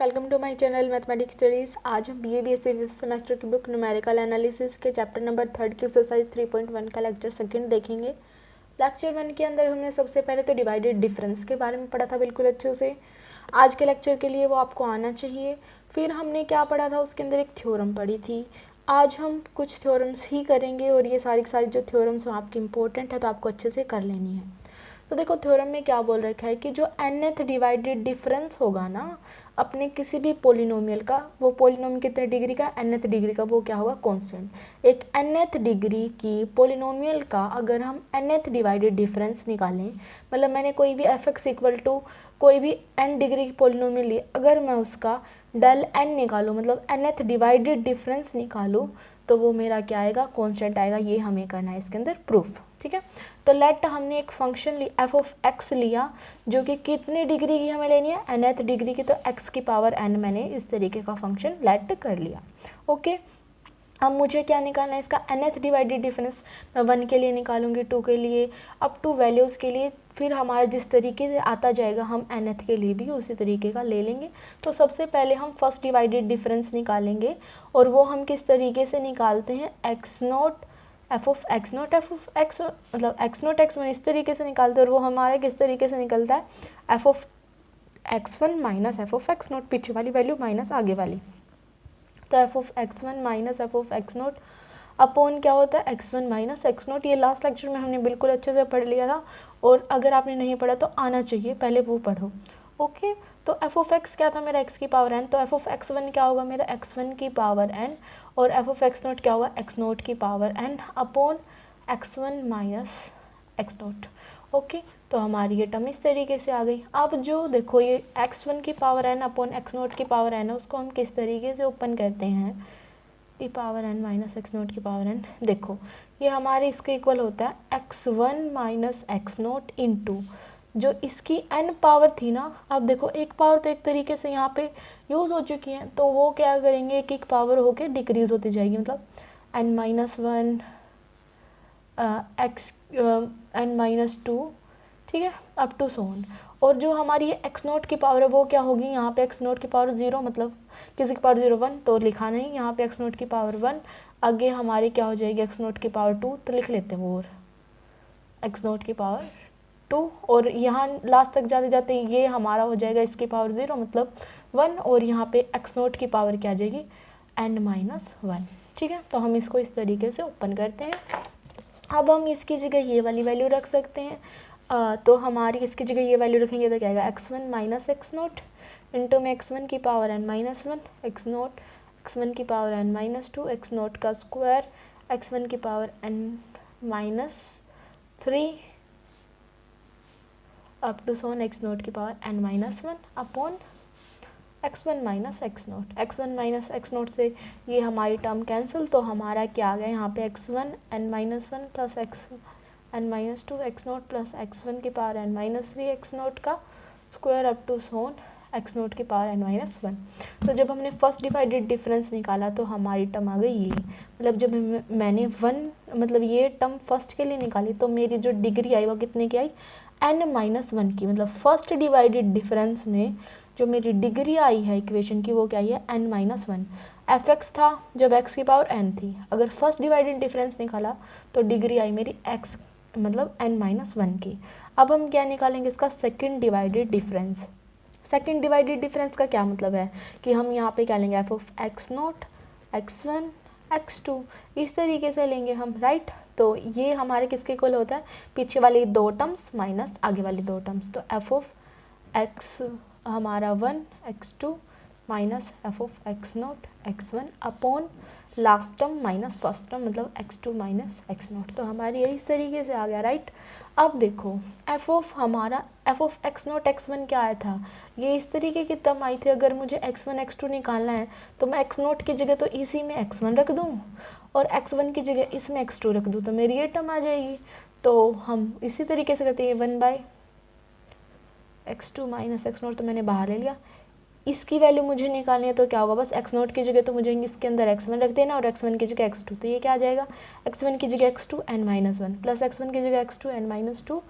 Welcome to my channel mathematics studies. आज हम BA-BSc fifth semester की बुक न्यूमेरिकल एनालिसिस के चैप्टर नंबर 3 की एक्सरसाइज 3.1 का लेक्चर सेकंड देखेंगे। लेक्चर 1 के अंदर हमने सबसे पहले तो डिवाइडेड डिफरेंस के बारे में पढ़ा था बिल्कुल अच्छे से। आज के लेक्चर के लिए वो आपको आना चाहिए। फिर हमने क्या पढ़ा था, उसके अंदर एक थ्योरम पढ़ी थी। आज हम कुछ थ्योरम्स ही करेंगे और ये सारी जो थ्योरम्स हैं आपकी इंपॉर्टेंट है, तो आपको अच्छे से कर लेनी है। तो देखो थ्योरम में क्या बोल रखा है कि जो nth डिवाइडेड डिफरेंस होगा ना अपने किसी भी पोलिनोमियल का, वो पोलिनोमियल कितने डिग्री का, nth डिग्री का, वो क्या होगा, कांस्टेंट। एक nth डिग्री की पोलिनोमियल का अगर हम nth डिवाइडेड डिफरेंस निकालें, मतलब मैंने कोई भी f(x) इक्वल टू कोई भी n डिग्री की पोलिनोमियल ली, अगर मैं उसका डेल n निकालूँ, मतलब nth डिवाइडेड डिफरेंस निकालूँ, तो वो मेरा क्या आएगा, कांस्टेंट आएगा। ये हमें करना है इसके अंदर प्रूफ, ठीक है। तो लेट हमने एक फंक्शन ली f(x) लिया, जो कि कितनी डिग्री की हमें लेनी है, nth डिग्री की, तो x की पावर n मैंने इस तरीके का फंक्शन लेट कर लिया। ओके, अब मुझे क्या निकालना है इसका nth डिवाइडेड डिफरेंस। मैं 1 के लिए निकालूंगी, 2 के लिए, अप टू वैल्यूज़ के लिए। फिर हमारा जिस तरीके से आता जाएगा हम nth के लिए भी उसी तरीके का ले लेंगे। तो सबसे पहले हम फर्स्ट डिवाइडेड डिफरेंस निकालेंगे, और वो हम किस तरीके से निकालते हैं, f(x)(0) मतलब x0 इस तरीके से निकालते हैं, और वो हमारा किस तरीके से निकलता है, f(x1) माइनस f(x0), पीछे वाली वैल्यू माइनस आगे वाली। तो f(x1) माइनस f(x0) अपॉन क्या होता है, x1 माइनस x0। ये लास्ट लेक्चर में हमने बिल्कुल अच्छे से पढ़ लिया था, और अगर आपने नहीं पढ़ा तो आना चाहिए, पहले वो पढ़ो। ओके, तो f(x) क्या था मेरा, x की पावर n, तो f(x1) क्या होगा मेरा, x1 की पावर n, और f(x0) क्या होगा, x0 की power n upon x1 minus x0। Okay, तो हमारी ये टर्म इस तरीके से आ गई। अब जो देखो ये x1 की पावर n अपॉन x0 की पावर n है, उसको हम किस तरीके से ओपन करते हैं, की पावर n माइनस x0 की पावर n। देखो ये हमारे इसके इक्वल होता है x1 माइनस x0 इंटू जो इसकी n पावर थी ना। अब देखो एक पावर तो एक तरीके से यहाँ पे यूज़ हो चुकी है, तो वो क्या करेंगे, एक एक पावर होके डिक्रीज होती जाएगी, मतलब n माइनस 1 n माइनस 2, ठीक है, अप टू सो ऑन। और जो हमारी ये x0 की पावर है वो क्या होगी, यहाँ पे x0 की पावर 0, मतलब किसी की पावर 0 1 तो लिखा नहीं, यहाँ पे x0 की पावर 1, आगे हमारी क्या हो जाएगी, x0 की पावर 2, तो लिख लेते हैं वो, और x0 की पावर 2, और यहाँ लास्ट तक जाते जाते ये हमारा हो जाएगा इसकी पावर 0 मतलब 1, और यहाँ पे x0 की पावर क्या आ जाएगी, n माइनस 1, ठीक है। तो हम इसको इस तरीके से ओपन करते हैं। अब हम इसकी जगह ये वाली वैल्यू रख सकते हैं, तो हमारी इसकी जगह ये वैल्यू रखेंगे तो क्या आएगा, x1 माइनस x0 इंटू में x1 की पावर n माइनस 1, x1 की पावर n माइनस 2, x0 का स्क्वायर, x1 की power n minus 3 up to so on x0 की power n minus 1 upon x1 minus x0। x1 minus x0 से ये हमारी term cancel, तो हमारा क्या आ गया यहाँ पे, x1 n minus 1 plus n minus 2 x0 plus x1 की पावर n माइनस 3 x0 का square up to so on x0 की पावर n माइनस 1। तो जब हमने फर्स्ट डिवाइडेड डिफरेंस निकाला तो हमारी टर्म आ गई ये, मतलब जब मैंने 1 मतलब ये टर्म फर्स्ट के लिए निकाली, तो मेरी जो डिग्री आई वो कितने की आई, n माइनस 1 की, मतलब फर्स्ट डिवाइडेड डिफरेंस में जो मेरी डिग्री आई है इक्वेशन की वो क्या आई है, n माइनस 1। f(x) था जब x की पावर n थी, अगर फर्स्ट डिवाइडेड डिफरेंस निकाला तो डिग्री आई मेरी x मतलब n माइनस 1 की। अब हम क्या निकालेंगे इसका second divided difference. Second divided difference का क्या मतलब है कि हम यहाँ पे क्या लेंगे, f(x0), x1, x2 इस तरीके से लेंगे हम, राइट। तो ये हमारे किसके इक्वल होता है, पीछे वाली दो टर्म्स माइनस आगे वाली दो टर्म्स, तो f(x) हमारा 1 x2 minus f(x0) x1 upon last term minus first term मतलब x2 माइनस x0। तो हमारी यही इस तरीके से आ गया, राइट। अब देखो हमारा f(x0) x1 क्या आया था, ये इस तरीके की टर्म आई थी। अगर मुझे x1 x2 निकालना है तो मैं x0 की जगह तो इसी में x1 रख दूँ, और x1 की जगह इसमें x2 रख दूँ, तो मेरी ये टर्म आ जाएगी। तो हम इसी तरीके से करते हैं, 1/x2 माइनस x0 तो मैंने बाहर ले लिया। इसकी वैल्यू मुझे निकालनी है तो क्या होगा, बस x0 की जगह तो मुझे इसके अंदर x1 रख देना, और x1 की जगह x2, तो ये क्या आ जाएगा, x1 की जगह x2 n minus 1 plus x1 की जगह x2 n minus 2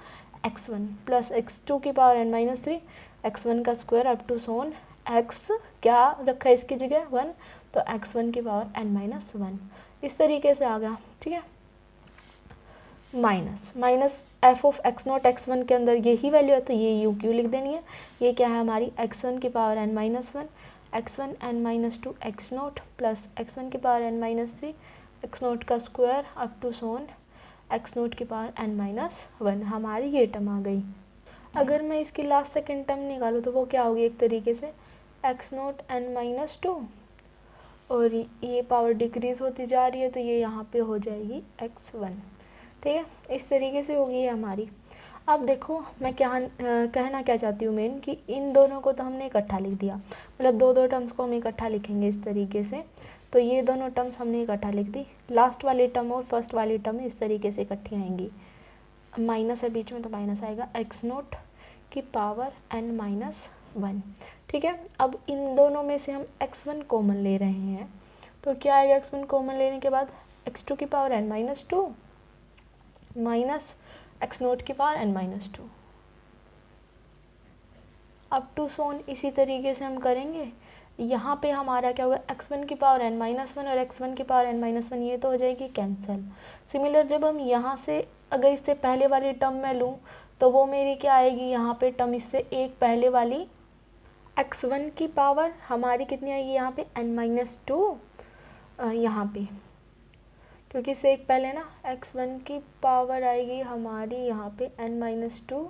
x1 plus x2 की पावर n माइनस 3 x1 का square up to so on x क्या रखा है इसकी जगह 1, तो x1 की पावर n-1 इस तरीके से आ गया, ठीक है। Minus F of x not x1 के अंदर यही वैल्यू है तो ये यू क्यू लिख देनी है। ये क्या है हमारी x1 की power n-1, x1 n-2 x naught plus x1 की पावर n-3 x नोट का square up to so on x naught की पावर n-1 हमारी ये टर्म आ गई। अगर मैं इसकी लास्ट सेकेंड टर्म निकालूँ तो वो क्या होगी एक तरीके से x नोट n-2 और ये पावर डिक्रीज होती जा रही है तो ये यहाँ पे हो जाएगी x1, ठीक है। इस तरीके से होगी ये हमारी। अब देखो मैं क्या कहना क्या चाहती हूँ मेन कि इन दोनों को तो हमने इकट्ठा लिख दिया, मतलब दो टर्म्स को हम इकट्ठा लिखेंगे इस तरीके से, तो ये दोनों टर्म्स हमने इकट्ठा लिख दी। लास्ट वाली टर्म और फर्स्ट वाली टर्म इस तरीके से इकट्ठी आएंगी, माइनस है बीच में तो माइनस आएगा x नोट की पावर n-1, ठीक है। अब इन दोनों में से हम x1 कॉमन ले रहे हैं तो क्या आएगा x1 कॉमन लेने के बाद x2 की power n-2 minus x naught की पावर n-2 अप टू सोन इसी तरीके से हम करेंगे। यहाँ पे हमारा क्या होगा x1 की पावर n-1 और x1 की पावर n-1 ये तो हो जाएगी कैंसिल। सिमिलर जब हम यहाँ से अगर इससे पहले वाली टर्म में लूँ तो वो मेरी क्या आएगी यहाँ पे टर्म इससे एक पहले वाली x1 की पावर हमारी कितनी आएगी यहाँ पे n-2 यहाँ पे क्योंकि इससे एक पहले ना x1 की पावर आएगी हमारी यहाँ पे n-2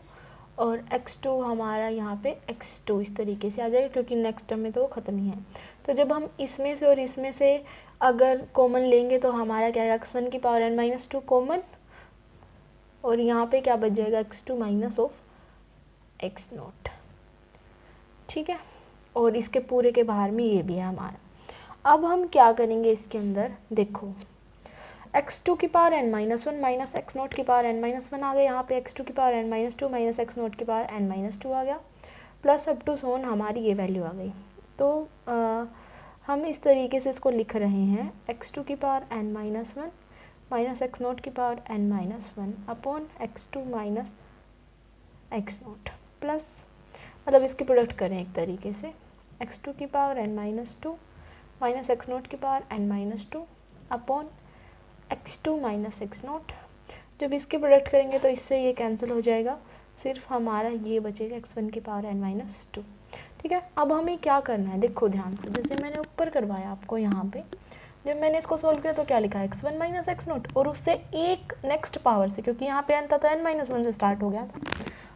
और x2 हमारा यहाँ पे x2 इस तरीके से आ जाएगा क्योंकि नेक्स्ट टर्म में तो वो ख़त्म ही है। तो जब हम इसमें से और इसमें से अगर कॉमन लेंगे तो हमारा क्या आएगा x1 की पावर n-2 कॉमन और यहाँ पे क्या बच जाएगा x2 minus of x note, ठीक है। और इसके पूरे के बाहर में ये भी है हमारा। अब हम क्या करेंगे इसके अंदर देखो x2 की power n-1 minus x naught की पावर n-1 आ गया, यहाँ पे x2 की power n-2 minus x naught की पावर n-2 आ गया प्लस अप टू सोन हमारी ये वैल्यू आ गई। तो हम इस तरीके से इसको लिख रहे हैं x2 की power n-1 minus x naught की power n-1 upon x2 minus x naught plus मतलब इसकी प्रोडक्ट करें एक तरीके से x2 की power n-2 minus x naught की power n-2 upon x2 minus x naught. जब इसकी प्रोडक्ट करेंगे तो इससे ये कैंसिल हो जाएगा, सिर्फ हमारा ये बचेगा x1 की पावर n-2, ठीक है। अब हमें क्या करना है देखो ध्यान से, जैसे मैंने ऊपर करवाया आपको यहाँ पे जब मैंने इसको सॉल्व किया तो क्या लिखा है x1 माइनस x नोट और उससे एक नेक्स्ट पावर से क्योंकि यहाँ पे n था तो n-1 से स्टार्ट हो गया था।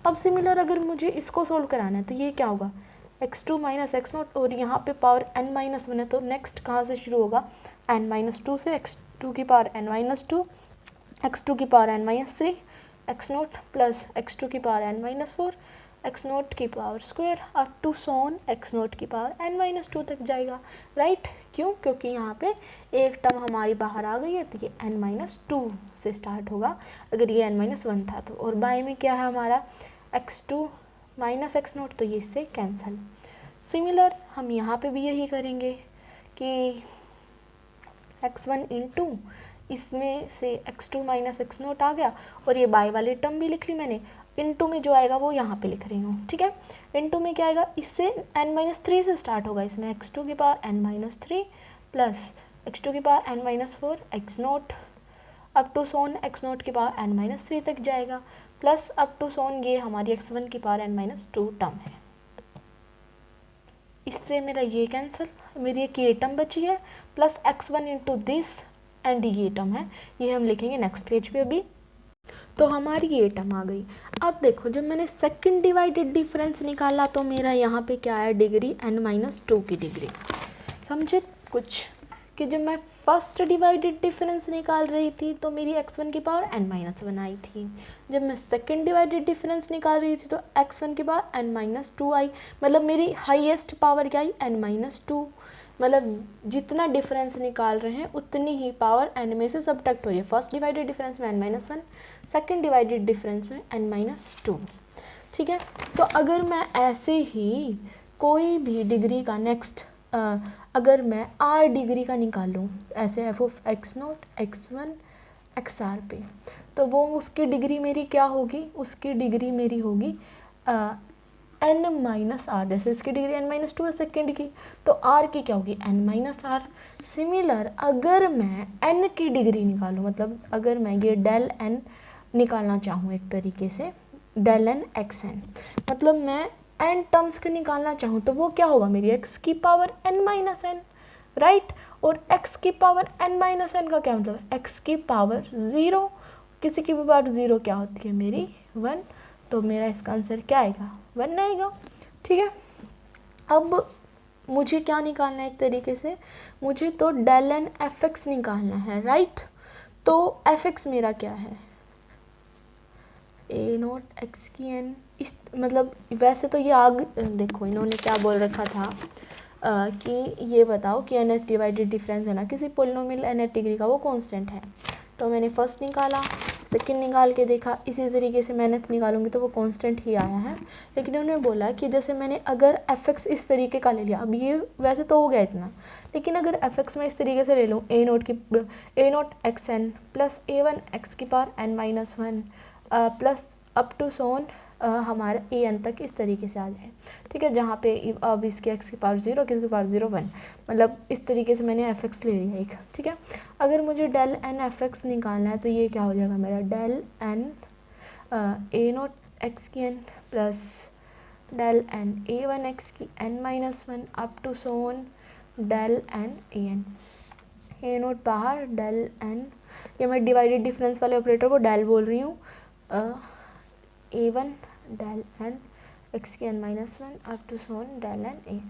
अब सिमिलर अगर मुझे इसको सोल्व कराना है तो ये क्या होगा x2 माइनस x नोट और यहाँ पे पावर n-1 है तो नेक्स्ट कहाँ से शुरू होगा n-2 से x2 की पावर n-2 x2 की power n-3 x naught plus x2 की पावर n-4 x नोट की power square up to so on x naught की पावर n-2 तक जाएगा, राइट। क्यों? क्योंकि यहाँ पे एक टर्म हमारी बाहर आ गई है तो ये n-2 से स्टार्ट होगा अगर ये n-1 था तो, और बाय में क्या है हमारा x2 माइनस x नोट तो ये इससे कैंसिल। सिमिलर हम यहाँ पे भी यही करेंगे कि x1 इंटू इसमें से x2 माइनस x नोट आ गया और ये बाय वाली टर्म भी लिख ली मैंने, इनटू में जो आएगा वो यहाँ पे लिख रही हूँ, ठीक है। इनटू में क्या आएगा इससे n-3 से स्टार्ट होगा, इसमें x2 की पावर n-3 प्लस x2 की power n-4 x naught up to so on x naught की पावर n-3 तक जाएगा प्लस अप टू सोन ये हमारी x1 की पावर n-2 टर्म है। इससे मेरा ये कैंसिल, मेरी एक ये टर्म बची है plus x1 into this and ये टर्म है, ये हम लिखेंगे नेक्स्ट पेज पे अभी। तो हमारी ये टर्म आ गई। अब देखो जब मैंने सेकंड डिवाइडेड डिफरेंस निकाला तो मेरा यहाँ पे क्या है डिग्री n-2 की डिग्री। समझे कुछ कि जब मैं फर्स्ट डिवाइडेड डिफरेंस निकाल रही थी तो मेरी x1 की पावर n-1 आई थी, जब मैं सेकंड डिवाइडेड डिफरेंस निकाल रही थी तो x1 की पावर n-2 आई, मतलब मेरी हाईएस्ट पावर क्या आई n-2, मतलब जितना डिफरेंस निकाल रहे हैं उतनी ही पावर n में से सब्ट्रैक्ट हो रही है। फर्स्ट डिवाइडेड डिफरेंस में n-1, सेकंड डिवाइडेड डिफरेंस में n-2, ठीक है। तो अगर मैं ऐसे ही कोई भी डिग्री का नेक्स्ट अगर मैं r डिग्री का निकालूं ऐसे f of x note x1 xr पे तो वो उसकी डिग्री मेरी क्या होगी, उसकी डिग्री मेरी होगी n माइनस आर, जैसे इसकी डिग्री n माइनस टू है सेकेंड की, तो r की क्या होगी n माइनस आर। सिमिलर अगर मैं n की डिग्री निकालूँ, मतलब अगर मैं ये डेल n निकालना चाहूँ एक तरीके से, डेल n एक्स एन, मतलब मैं n टर्म्स के निकालना चाहूँ तो वो क्या होगा, मेरी x की power n minus N, right. और x की पावर n माइनस एन का क्या मतलब, x की पावर 0, किसी की भी पावर 0 क्या होती है मेरी 1, तो मेरा इसका आंसर क्या आएगा 1 आएगा, ठीक है। अब मुझे क्या निकालना है एक तरीके से, मुझे तो डेल एन एफ एक्स निकालना है, राइट। तो एफ एक्स मेरा क्या है, ए नोट एक्स की एन, इस मतलब वैसे तो ये आग, देखो इन्होंने क्या बोल रखा था कि ये बताओ कि एन एच डिवाइडेड डिफरेंस है ना किसी पोलिनोमियल एन एच डिग्री का, वो कांस्टेंट है। तो मैंने फर्स्ट निकाला, सेकंड निकाल के देखा, इसी तरीके से मैंने निकालूंगी तो वो कांस्टेंट ही आया है। लेकिन उन्होंने बोला कि जैसे मैंने अगर एफ एक्स इस तरीके का ले लिया, अब ये वैसे तो हो गया इतना, लेकिन अगर एफ एक्स में इस तरीके से ले लूँ, A naught X N plus A one X की power N minus one plus up to so on हमारा ए एन तक इस तरीके से आ जाए, ठीक है। जहाँ पे अब इसके एक्स की पावर 0, किसकी पावर 0 1, मतलब इस तरीके से मैंने एफ एक्स ले लिया एक, ठीक है। अगर मुझे डेल एन एफ एक्स निकालना है तो ये क्या हो जाएगा मेरा, del N A naught X की N plus del N A one X की N minus one up to so on del N A N, A naught बाहर डेल एन, ये मैं डिवाइडेड डिफरेंस वाले ऑपरेटर को डेल बोल रही हूँ, A one del N X की N minus one up to so on del N A,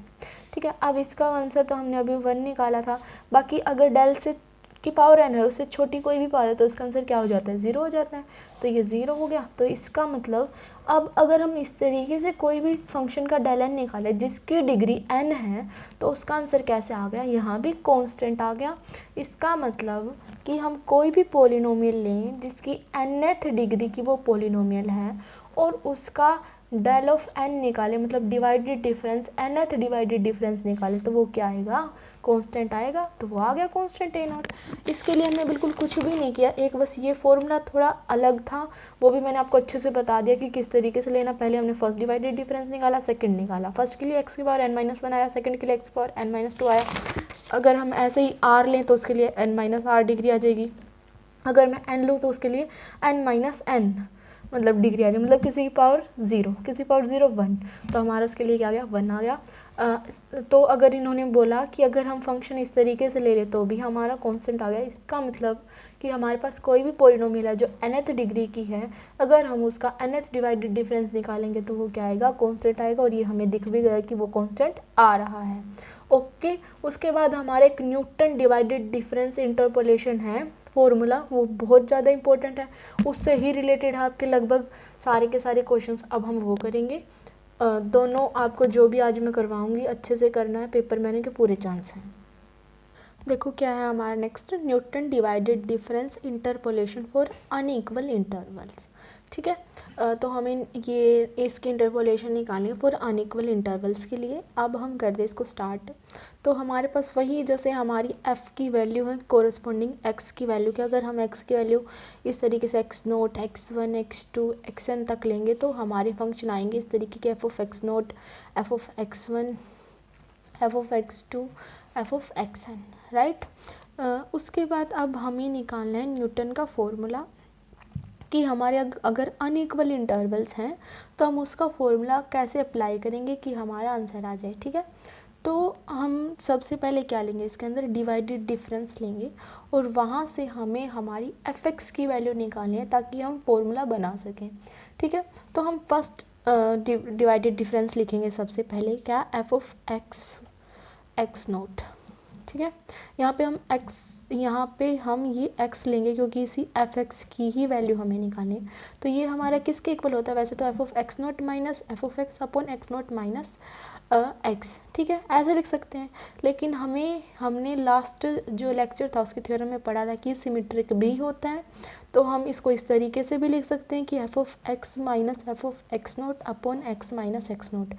ठीक है। अब इसका आंसर तो हमने अभी 1 निकाला था, बाकी अगर डेल से की पावर एन है उससे छोटी कोई भी पावर है तो इसका आंसर क्या हो जाता है 0 हो जाता है, तो ये 0 हो गया। तो इसका मतलब अब अगर हम इस तरीके से कोई भी फंक्शन का डेल एन निकाले जिसकी डिग्री n है तो उसका आंसर कैसे आ गया, यहाँ भी कांस्टेंट आ गया। इसका मतलब कि हम कोई भी पोलिनोमियल लें जिसकी nth डिग्री की वो पोलिनोमियल है और उसका डेल ऑफ n निकाले, मतलब divided difference nth divided difference निकाले, तो वो क्या आएगा कांस्टेंट आएगा, तो वो आ गया कांस्टेंट ए नॉट। इसके लिए हमने बिल्कुल कुछ भी नहीं किया, एक बस ये फॉर्मूला थोड़ा अलग था, वो भी मैंने आपको अच्छे से बता दिया कि किस तरीके से लेना। पहले हमने फर्स्ट डिवाइडेड डिफरेंस निकाला, सेकंड निकाला, फर्स्ट के लिए एक्स की पावर एन माइनस वन आया, सेकंड के लिए एक्स की पावर एन माइनस टू आया। अगर हम ऐसे ही आर लें तो उसके लिए एन माइनस आर डिग्री आ जाएगी, अगर मैं एन लूँ तो उसके लिए एन माइनस एन मतलब डिग्री आ जाए, मतलब किसी की पावर 0, किसी की पावर 0 1, तो हमारा उसके लिए क्या आ गया 1 आ गया। तो अगर इन्होंने बोला कि अगर हम फंक्शन इस तरीके से ले ले तो भी हमारा कांस्टेंट आ गया, इसका मतलब कि हमारे पास कोई भी पॉलिनोमियल है जो nth डिग्री की है, अगर हम उसका nth डिवाइडेड डिफरेंस निकालेंगे तो वो क्या आएगा कांस्टेंट आएगा, और ये हमें दिख भी गया कि वो कांस्टेंट आ रहा है। ओके, उसके बाद हमारा एक न्यूटन डिवाइडेड डिफरेंस इंटरपोलेशन है फॉर्मूला, वो बहुत ज़्यादा इंपॉर्टेंट है, उससे ही रिलेटेड है आपके लगभग सारे के सारे क्वेश्चंस, अब हम वो करेंगे। दोनों आपको जो भी आज मैं करवाऊंगी अच्छे से करना है, पेपर में आने के पूरे चांस हैं। देखो क्या है हमारा next, Newton divided difference interpolation for unequal intervals, ठीक है। तो हमें ये इसकी इंटरपोलेशन निकालनी है फॉर अनइक्वल इंटरवल्स के लिए। अब हम कर दें इसको स्टार्ट। तो हमारे पास वही जैसे हमारी f की वैल्यू है कोरस्पॉन्डिंग x की वैल्यू के, अगर हम x की वैल्यू इस तरीके से x note x1 x2 xn तक लेंगे तो हमारे फंक्शन आएंगे इस तरीके के f of x note, f of x1, f of x2, f of xn, right. उसके बाद अब हमें निकालना है न्यूटन का फॉर्मूला कि हमारे अगर अनइक्वल इंटरवल्स हैं तो हम उसका फॉर्मूला कैसे अप्लाई करेंगे कि हमारा आंसर आ जाए, ठीक है। तो हम सबसे पहले क्या लेंगे, इसके अंदर डिवाइडेड डिफरेंस लेंगे और वहाँ से हमें हमारी एफ एक्स की वैल्यू निकालनी है ताकि हम फॉर्मूला बना सकें, ठीक है। तो हम फर्स्ट डिवाइडेड डिफरेंस लिखेंगे सबसे पहले, क्या, एफ ऑफ एक्स नोट, ठीक है। यहाँ पे हम ये x लेंगे क्योंकि इसी एफ एक्स की ही वैल्यू हमें निकालनी है। तो ये हमारा किसके इक्वल होता है, वैसे तो F of x naught minus F of x upon x naught minus x, ठीक है, ऐसे लिख सकते हैं। लेकिन हमने लास्ट जो लेक्चर था उसके थ्योरम में पढ़ा था कि सिमेट्रिक भी होता है, तो हम इसको इस तरीके से भी लिख सकते हैं कि F of X minus F of x naught upon x minus x naught.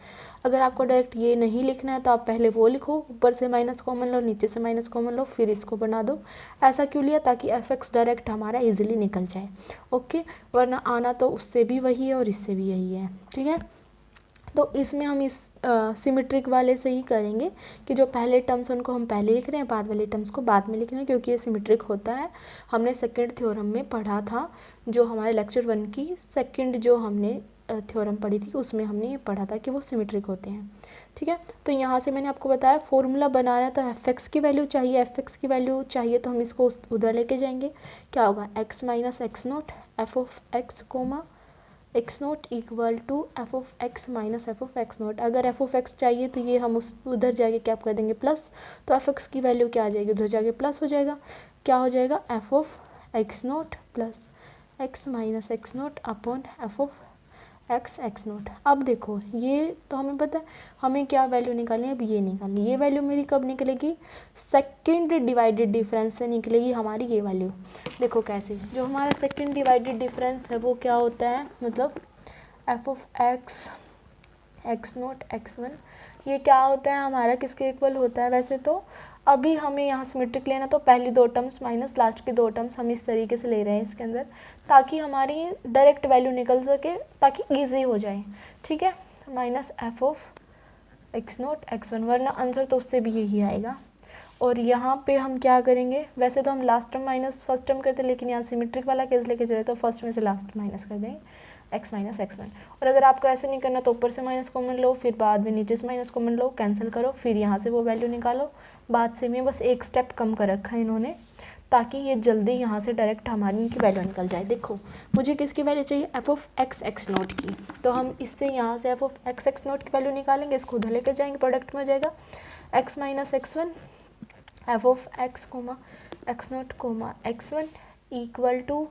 अगर आपको डायरेक्ट ये नहीं लिखना है तो आप पहले वो लिखो, ऊपर से माइनस कॉमन लो, नीचे से माइनस कॉमन लो, फिर इसको बना दो। ऐसा क्यों लिया, ताकि एफ एक्स डायरेक्ट हमारा इजीली निकल जाए, ओके, वरना आना तो उससे भी वही है और इससे भी यही है, ठीक है। तो इसमें हम इस सिमेट्रिक वाले से ही करेंगे कि जो पहले टर्म्स उनको हम पहले लिख रहे हैं, बाद वाले टर्म्स को बाद में लिख रहे हैं, क्योंकि ये सिमेट्रिक होता है। हमने सेकंड थ्योरम में पढ़ा था, जो हमारे लेक्चर 1 की सेकंड जो हमने थ्योरम पढ़ी थी, उसमें हमने ये पढ़ा था कि वो सिमेट्रिक होते हैं। ठीक है, तो यहाँ से मैंने आपको बताया फॉर्मूला बनाना है, तो एफ की वैल्यू चाहिए, एफ की वैल्यू चाहिए तो हम इसको उधर लेके जाएंगे। क्या होगा, x minus x naught F of x comma x naught equal to F of X minus F of x naught. अगर एफ ऑफ एक्स चाहिए तो ये हम उस उधर जाके क्या कर देंगे, प्लस, तो एफ एक्स की वैल्यू क्या आ जाएगी, उधर जाके प्लस हो जाएगा। क्या हो जाएगा, f of x naught plus x minus x naught upon F of x note. अब देखो ये तो हमें पता है हमें क्या वैल्यू निकालनी है, अब ये निकालनी, ये वैल्यू मेरी कब निकलेगी, सेकंड डिवाइडेड डिफरेंस से निकलेगी हमारी ये वैल्यू। देखो कैसे, जो हमारा सेकंड डिवाइडेड डिफरेंस है वो क्या होता है, मतलब F of x naught x one, ये क्या होता है हमारा, किसके इक्वल होता है। वैसे तो अभी हमें यहाँ सिमेट्रिक लेना, तो पहली दो टर्म्स माइनस लास्ट के दो टर्म्स हम इस तरीके से ले रहे हैं इसके अंदर, ताकि हमारी डायरेक्ट वैल्यू निकल सके, ताकि इजी हो जाए। ठीक है, minus F of x naught x one, वरना आंसर तो उससे भी यही आएगा। और यहाँ पे हम क्या करेंगे, वैसे तो हम last term minus first term करते हैं, लेकिन यहाँ सिमेट्रिक वाला केस लेके चले तो फर्स्ट में से लास्ट माइनस कर देंगे, एक्स माइनस एक्स वन। और अगर आपको ऐसे नहीं करना तो ऊपर से माइनस कॉमन लो, फिर बाद में नीचे से माइनस कॉमन लो, कैंसिल करो, फिर यहाँ से वो वैल्यू निकालो। बाद से में बस एक स्टेप कम कर रखा है इन्होंने, ताकि ये जल्दी यहाँ से डायरेक्ट हमारी इनकी वैल्यू निकल जाए। देखो मुझे किसकी वैल्यू चाहिए, एफ ऑफ एक्स नोट की, तो हम इससे यहाँ से एफ ऑफ एक्स नोट की वैल्यू निकालेंगे, इसको उधर लेकर जाएंगे, प्रोडक्ट में हो जाएगा X minus x one F of x comma x naught comma x one equal to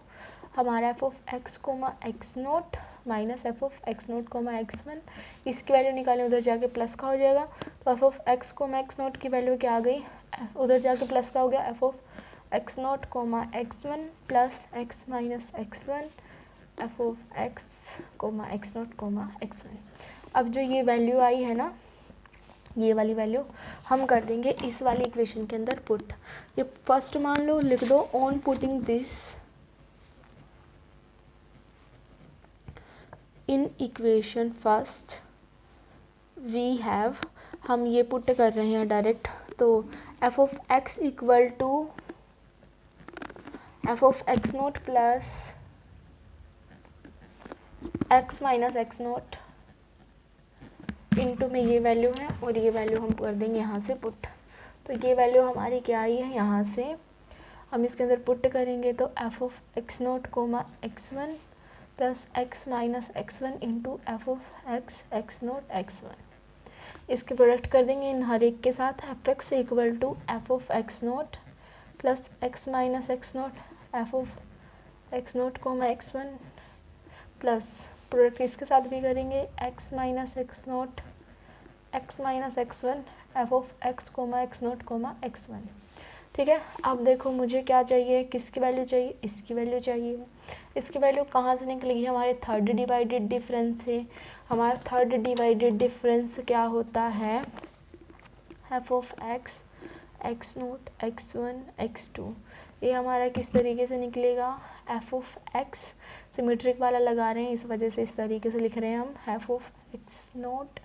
हमारा F of x comma x naught minus F of x naught comma x one. इसकी वैल्यू निकालें, उधर जाके plus का हो जाएगा, तो F of x comma x naught की वैल्यू क्या आ गई, उधर जाके प्लस का हो गया, F of x naught comma x one plus x minus x one F of x comma x naught comma x one. अब जो ये वैल्यू आई है ना, ये वाली वैल्यू हम कर देंगे इस वाली इक्वेशन के अंदर पुट। ये फर्स्ट मान लो लिख दो, on putting this in equation first we have, हम ये पुट कर रहे हैं डायरेक्ट, तो F of x equal to F of x naught plus x minus x naught into में ये वैल्यू है, और ये वैल्यू हम कर देंगे यहाँ से पुट। तो ये वैल्यू हमारी क्या आई है, यहाँ से हम इसके अंदर पुट करेंगे, तो F of x naught comma x one plus x minus x one into F of x naught x one. इसके प्रोडक्ट कर देंगे इन हर एक के साथ, F X equal to F of x naught plus x minus x naught F of x naught comma x one plus product इसके साथ भी करेंगे, X minus x naught x minus x one F of x comma x naught comma x one. ठीक है, अब देखो मुझे क्या चाहिए, किसकी वैल्यू चाहिए, इसकी वैल्यू चाहिए। इसकी वैल्यू कहाँ से निकलेगी, हमारे थर्ड डिवाइडेड डिफरेंस से। हमारा थर्ड डिवाइडेड डिफरेंस क्या होता है, F of X X naught x one x two. ये हमारा किस तरीके से निकलेगा, एफ ऑफ एक्स सिमेट्रिक वाला लगा रहे हैं, इस वजह से इस तरीके से लिख रहे हैं हम, F of x naught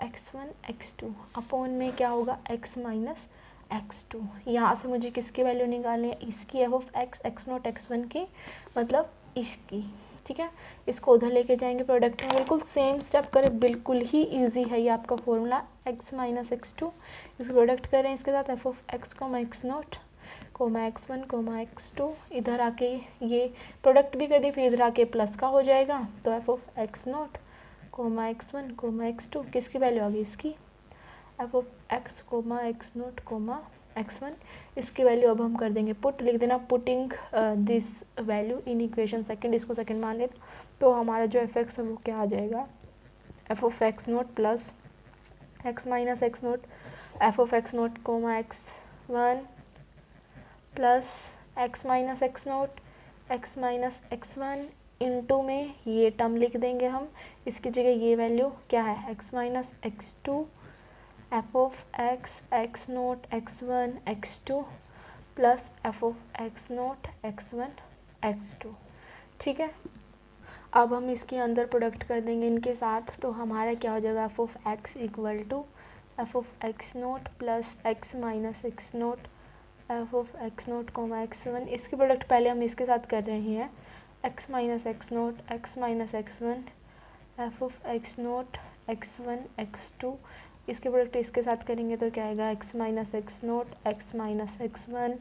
x one x two upon में क्या होगा, एक्स माइनस एक्स टू। यहाँ से मुझे किसकी वैल्यू निकालनी है, इसकी, f of x naught x one की, मतलब इसकी। ठीक है, इसको उधर लेके जाएंगे प्रोडक्ट में, बिल्कुल सेम स्टेप करें, बिल्कुल ही इजी है ये आपका formula, x minus x two. इसको प्रोडक्ट करें इसके साथ, f of x comma x naught comma x one comma x two, इधर आके ये प्रोडक्ट भी कर दी, फिर इधर आके प्लस का हो जाएगा, तो F of x naught comma x one comma x two, किसकी वैल्यू आ गई, इसकी, f of x comma x naught comma x one. इसकी वैल्यू अब हम कर देंगे पुट, लिख देना putting this value in equation second, इसको सेकंड मान लेते, तो हमारा जो एफ एक्स है वो क्या आ जाएगा, f of x naught plus x minus x naught F of x naught comma x one plus x minus x naught x minus x one into में ये टर्म लिख देंगे हम, इसकी जगह ये वैल्यू क्या है, x minus x two F of x naught x one x two plus f of x naught x one x two. ठीक है, अब हम इसके अंदर प्रोडक्ट कर देंगे इनके साथ, तो हमारा क्या हो जाएगा, f of x equal to F of x naught plus x minus x naught F of x naught comma x one. इसके प्रोडक्ट पहले हम इसके साथ कर रहे हैं, x minus x naught x minus x one F of x naught x one x two. इसके product इसके साथ करेंगे तो क्या आएगा, x minus x naught x minus x one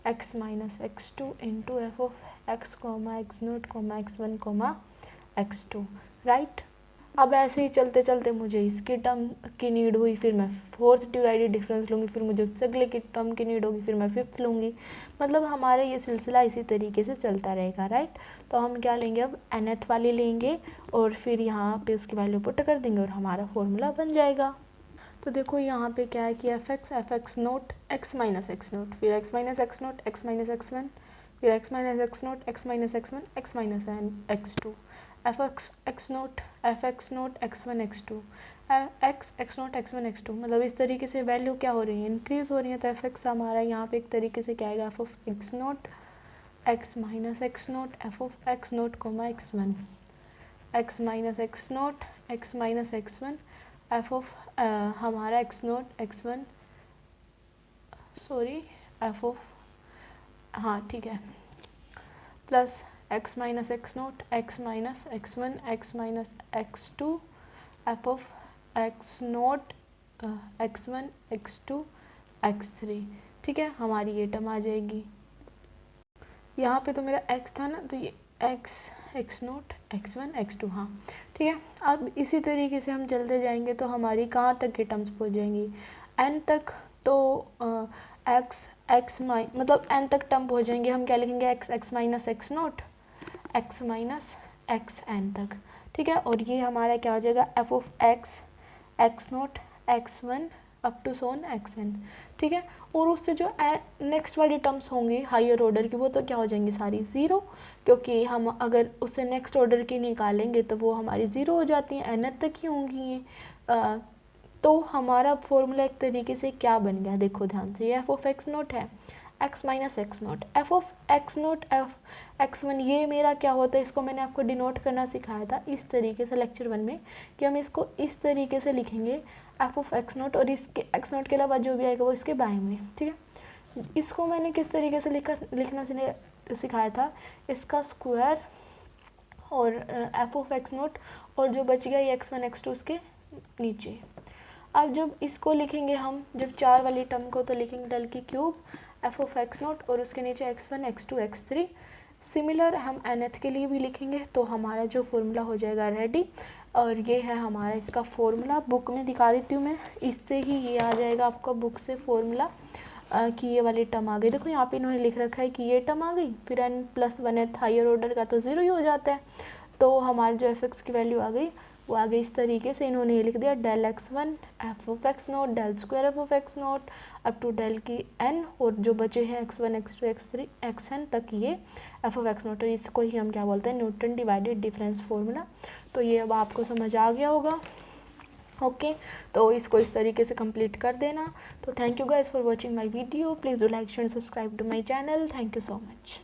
x minus x two into F of x comma x naught comma x one comma x two, right. अब ऐसे ही चलते चलते मुझे इसकी टर्म की नीड हुई, फिर मैं फोर्थ डिवाइडेड डिफरेंस लूँगी, फिर मुझे उससे अगले की टर्म की नीड होगी, फिर मैं फिफ्थ लूँगी। मतलब हमारा ये सिलसिला इसी तरीके से चलता रहेगा, राइट। तो हम क्या लेंगे, अब nth वाली लेंगे और फिर यहाँ पे उसकी वैल्यू पुट कर देंगे और हमारा फॉर्मूला बन जाएगा। तो देखो यहाँ पे क्या है कि F X naught x minus x naught, फिर X minus x naught x minus x one, फिर X minus x naught x minus x one x minus x two, F X naught x one x two X naught x one x two. मतलब इस तरीके से value क्या हो रही है, increase हो रही है। तो एफ एक्स हमारा यहाँ पे एक तरीके से क्या आएगा, F of x naught x minus x naught F of x naught comma x one x minus x naught x minus x one F of हमारा X naught x one sorry F of हाँ ठीक है plus x minus x naught x minus x one x minus x two F of x naught x one x two x three. ठीक है, हमारी ये term आ जाएगी। यहाँ पे तो मेरा x था ना, तो ये x naught x one x two, हाँ ठीक है। अब इसी तरीके से हम चलते जाएंगे तो हमारी कहाँ तक के टर्म्स पहुँच जाएंगी, n तक। तो एक्स मतलब n तक टर्म पहुँच जाएंगे। हम क्या लिखेंगे, x minus x naught x minus x n तक। ठीक है, और ये हमारा क्या हो जाएगा, f of x naught x one up to सोन एक्स एन। ठीक है, और उससे जो नेक्स्ट वाली टर्म्स होंगी हायर ऑर्डर की, वो तो क्या हो जाएंगी सारी ज़ीरो, क्योंकि हम अगर उससे नेक्स्ट ऑर्डर की निकालेंगे तो वो हमारी ज़ीरो हो जाती हैं, एन तक ही होंगी ये। तो हमारा फॉर्मूला एक तरीके से क्या बन गया, देखो ध्यान से, ये एफ ऑफ एक्स नोट है x minus x naught F of x naught F x one. ये मेरा क्या होता है, इसको मैंने आपको डिनोट करना सिखाया था इस तरीके से लेक्चर वन में, कि हम इसको इस तरीके से लिखेंगे एफ ऑफ एक्स नोट, और इसके एक्स नोट के अलावा जो भी आएगा वो इसके बाएं में। ठीक है, इसको मैंने किस तरीके से लिखना सिखाया था, इसका स्क्वायर और एफ ऑफ एक्स नोट, और जो बच गया ये एक्स वन एक्स टू उसके नीचे। अब जब इसको लिखेंगे हम, जब चार वाली टर्म को, तो लिखेंगे डेल की cube f of x naught और उसके नीचे x one x two x three. Similar हम nth के लिए भी लिखेंगे, तो हमारा जो फॉर्मूला हो जाएगा रेडी। और ये है हमारा इसका फॉर्मूला, बुक में दिखा देती हूँ मैं, इससे ही ये आ जाएगा आपका बुक से फॉर्मूला कि ये वाली टर्म आ गई। देखो यहाँ पे इन्होंने लिख रखा है कि ये टर्म आ गई, फिर n+1 हायर ऑर्डर का तो ज़ीरो ही हो जाता है। तो हमारी जो एफ एक्स की वैल्यू आ गई वो आ गई इस तरीके से। इन्होंने ये लिख दिया del x one F of x naught del square f of x naught up to del की n, और जो बचे हैं x one x two x three x n तक ये एफ ऑफ एक्स नोट, और इसको ही हम क्या बोलते हैं, न्यूटन डिवाइडेड डिफरेंस फॉर्मूला। तो ये अब आपको समझ आ गया होगा। ओके, तो इसको इस तरीके से कंप्लीट कर देना। तो thank you guys for watching my video, please do like share subscribe to my channel. Thank you so much.